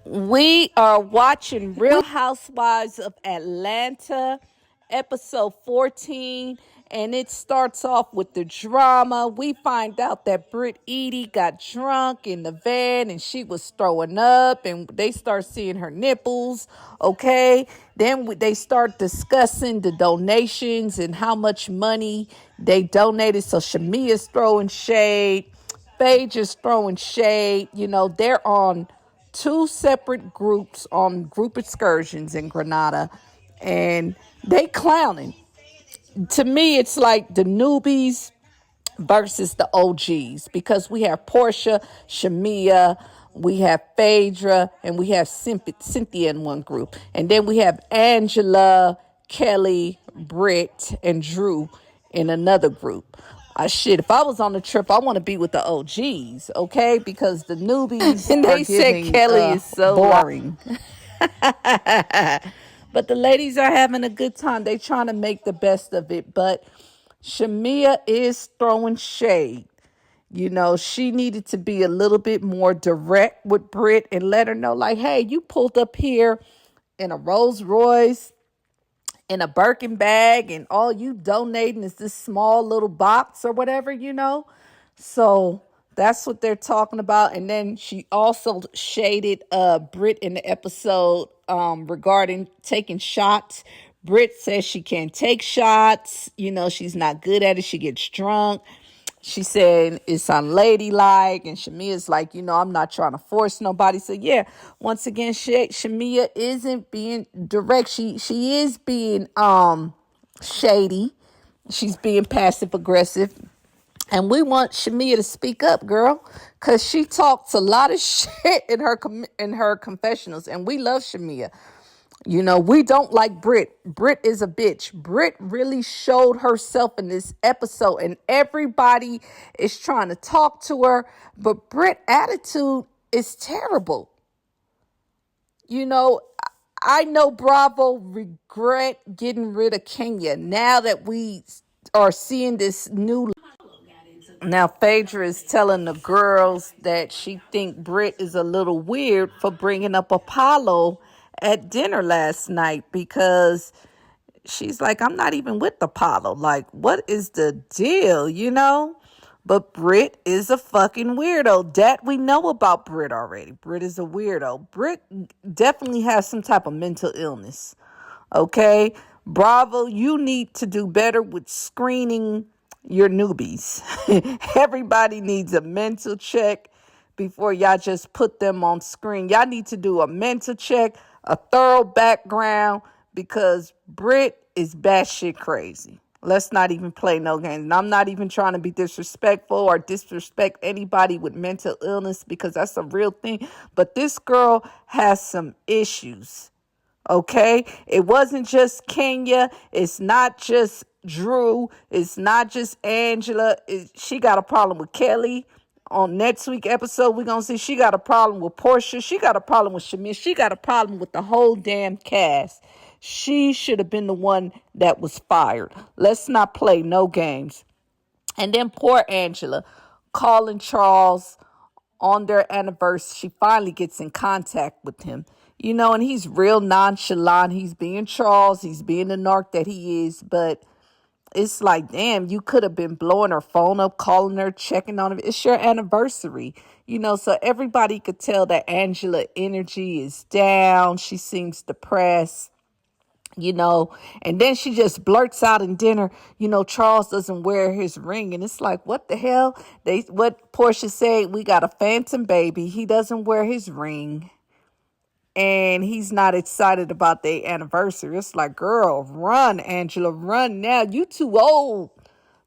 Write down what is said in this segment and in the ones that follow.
We are watching Real Housewives of Atlanta, episode 14, and it starts off with the drama. We find out that Britt Edie got drunk in the van and she was throwing up, and they start seeing her nipples. Okay, then they start discussing the donations and how much money they donated. So Shamia's throwing shade. Phage is throwing shade. They're on two separate groups on group excursions in Granada, and they clowning. To me, it's like the newbies versus the OGs, because we have Portia, Shamia, we have Phaedra, and we have Cynthia in one group. And then we have Angela, Kelly, Britt, and Drew in another group. Shit, if I was on the trip, I want to be with the OGs, okay? Because the newbies and they said Kelly is so boring. But the ladies are having a good time. They trying to make the best of it. But Shamia is throwing shade. She needed to be a little bit more direct with Britt and let her know, like, hey, you pulled up here in a Rolls Royce, in a Birkin bag, and all you donating is this small little box or whatever. So that's what they're talking about. And then she also shaded Britt in the episode regarding taking shots. Britt says she can't take shots. She's not good at it. She gets drunk. She said it's unladylike, and Shamia's like, I'm not trying to force nobody. So yeah, once again, Shamia isn't being direct. She is being shady. She's being passive aggressive, and we want Shamia to speak up, girl, because she talks a lot of shit in her confessionals, and we love Shamia. We don't like Britt. Britt is a bitch. Britt really showed herself in this episode, and everybody is trying to talk to her, but Britt's attitude is terrible. I know Bravo regret getting rid of Kenya now that we are seeing this new. Now, Phaedra is telling the girls that she think Britt is a little weird for bringing up Apollo at dinner last night, because she's like, I'm not even with Apollo. Like, what is the deal? But Britt is a fucking weirdo. That we know about Britt already. Britt is a weirdo. Britt definitely has some type of mental illness. Okay? Bravo, you need to do better with screening your newbies. Everybody needs a mental check before y'all just put them on screen. Y'all need to do a mental check, a thorough background, because Britt is batshit crazy. Let's not even play no games. And I'm not even trying to be disrespectful or disrespect anybody with mental illness, because that's a real thing. But this girl has some issues. Okay? It wasn't just Kenya. It's not just Drew. It's not just Angela. She got a problem with Kelly. On next week episode, we're going to see she got a problem with Portia. She got a problem with Shamir. She got a problem with the whole damn cast. She should have been the one that was fired. Let's not play no games. And then poor Angela calling Charles on their anniversary. She finally gets in contact with him. And he's real nonchalant. He's being Charles. He's being the narc that he is. But it's like, damn, you could have been blowing her phone up, calling her, checking on her. It's your anniversary, so everybody could tell that Angela energy is down. She seems depressed, and then she just blurts out in dinner, Charles doesn't wear his ring. And it's like, what the hell? What Portia said, we got a phantom baby. He doesn't wear his ring, and he's not excited about their anniversary. It's like, girl, run, Angela, run now. You too old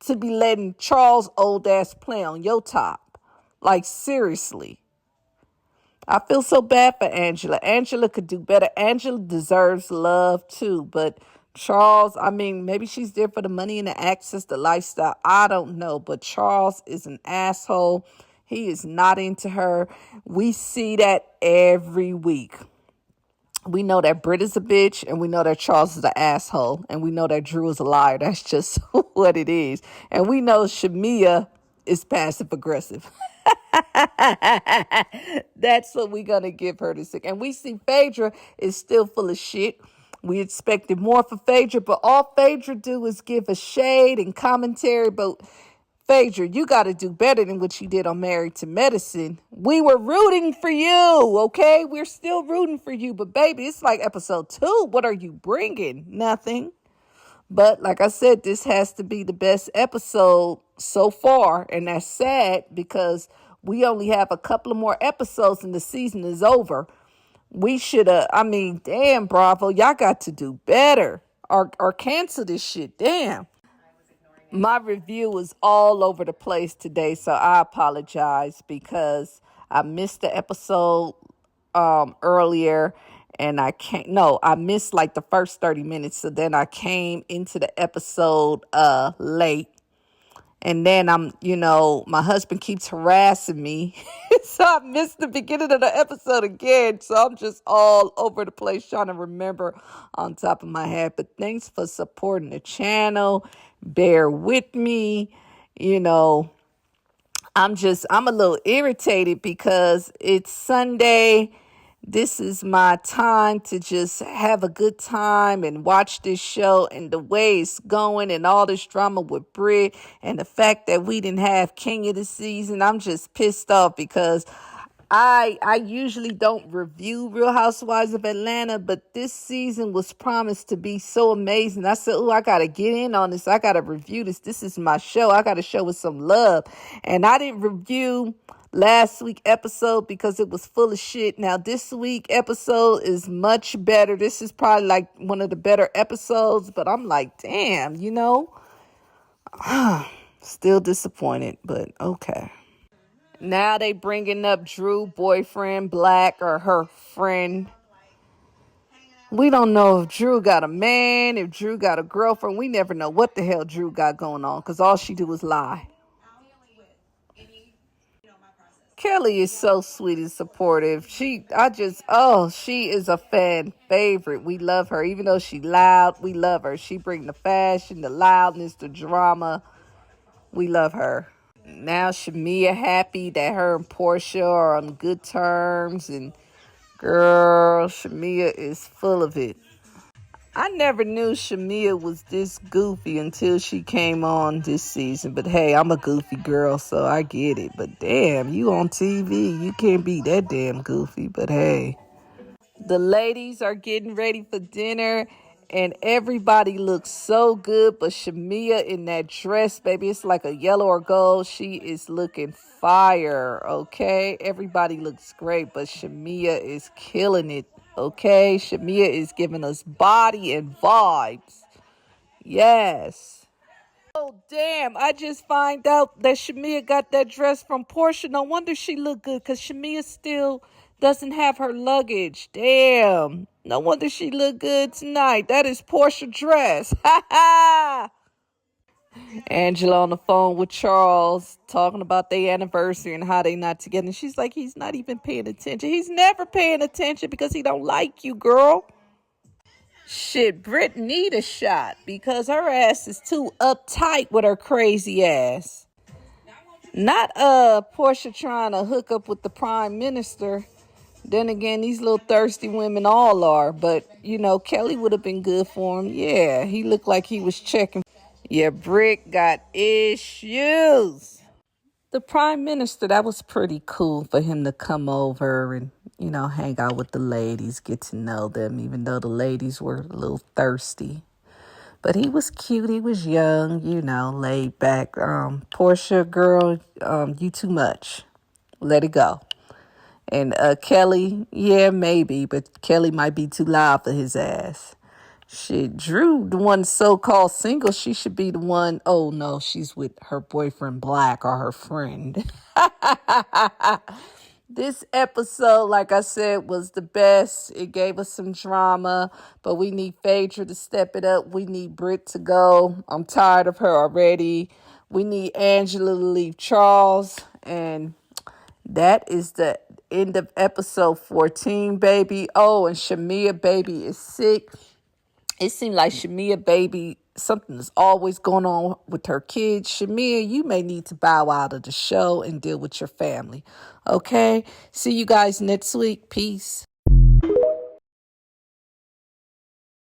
to be letting Charles' old ass play on your top. Like, seriously. I feel so bad for Angela. Angela could do better. Angela deserves love too. But Charles, maybe she's there for the money and the access, the lifestyle. I don't know. But Charles is an asshole. He is not into her. We see that every week. We know that Britt is a bitch, and we know that Charles is an asshole, and we know that Drew is a liar. That's just what it is. And we know Shamia is passive aggressive. That's what we're gonna give her this week. And we see Phaedra is still full of shit. We expected more for Phaedra, but all Phaedra do is give a shade and commentary. But Phaedra, you got to do better than what you did on Married to Medicine. We were rooting for you, okay? We're still rooting for you. But baby, it's like episode 2. What are you bringing? Nothing. But like I said, this has to be the best episode so far. And that's sad because we only have a couple of more episodes and the season is over. We should have, I mean, damn, Bravo, y'all got to do better or cancel this shit. Damn. My review was all over the place today, so I apologize because I missed the episode earlier and I missed like the first 30 minutes. So then I came into the episode late. And then my husband keeps harassing me. So I missed the beginning of the episode again. So I'm just all over the place trying to remember on top of my head. But thanks for supporting the channel. Bear with me. I'm a little irritated because it's Sunday. This is my time to just have a good time and watch this show, and the way it's going and all this drama with Britt and the fact that we didn't have Kenya this season. I'm just pissed off because I usually don't review Real Housewives of Atlanta, but this season was promised to be so amazing. I said, oh, I got to get in on this. I got to review this. This is my show. I got to show it some love. And I didn't review last week episode because it was full of shit. Now this week episode is much better. This is probably like one of the better episodes, but I'm like, damn, still disappointed, but okay. Now they bringing up Drew boyfriend Black or her friend. We don't know if Drew got a man, if Drew got a girlfriend. We never know what the hell Drew got going on because all she do is lie. Kelly is so sweet and supportive. She is a fan favorite. We love her. Even though she loud, we love her. She bring the fashion, the loudness, the drama. We love her. Now Shamia happy that her and Portia are on good terms, and girl, Shamia is full of it. I never knew Shamia was this goofy until she came on this season. But hey, I'm a goofy girl, so I get it. But damn, you on TV, you can't be that damn goofy. But hey. The ladies are getting ready for dinner, and everybody looks so good. But Shamia in that dress, baby, it's like a yellow or gold. She is looking fire, okay? Everybody looks great, but Shamia is killing it, okay? Shamia is giving us body and vibes. Yes. Oh, damn. I just find out that Shamia got that dress from Portia. No wonder she looked good, because Shamia still doesn't have her luggage. Damn. No wonder she looked good tonight. That is Portia dress. Ha ha. Angela on the phone with Charles talking about their anniversary and how they not together. And she's like, he's not even paying attention. He's never paying attention because he don't like you, girl. Shit, Britt need a shot because her ass is too uptight with her crazy ass. Not Portia trying to hook up with the prime minister. Then again, these little thirsty women all are. But, Kelly would have been good for him. Yeah, he looked like he was checking. Yeah, Britt got issues. The prime minister, that was pretty cool for him to come over and, hang out with the ladies, get to know them, even though the ladies were a little thirsty. But he was cute. He was young, laid back. Portia, girl, you too much. Let it go. And Kelly, yeah, maybe, but Kelly might be too loud for his ass. Shit, Drew, the one so-called single, she should be the one. Oh, no, she's with her boyfriend Black or her friend. This episode, like I said, was the best. It gave us some drama, but we need Phaedra to step it up. We need Britt to go. I'm tired of her already. We need Angela to leave Charles. And that is the end of episode 14, baby. Oh, and Shamia, baby, is sick. It seemed like Shamia, baby, something is always going on with her kids. Shamir, you may need to bow out of the show and deal with your family. Okay? See you guys next week. Peace.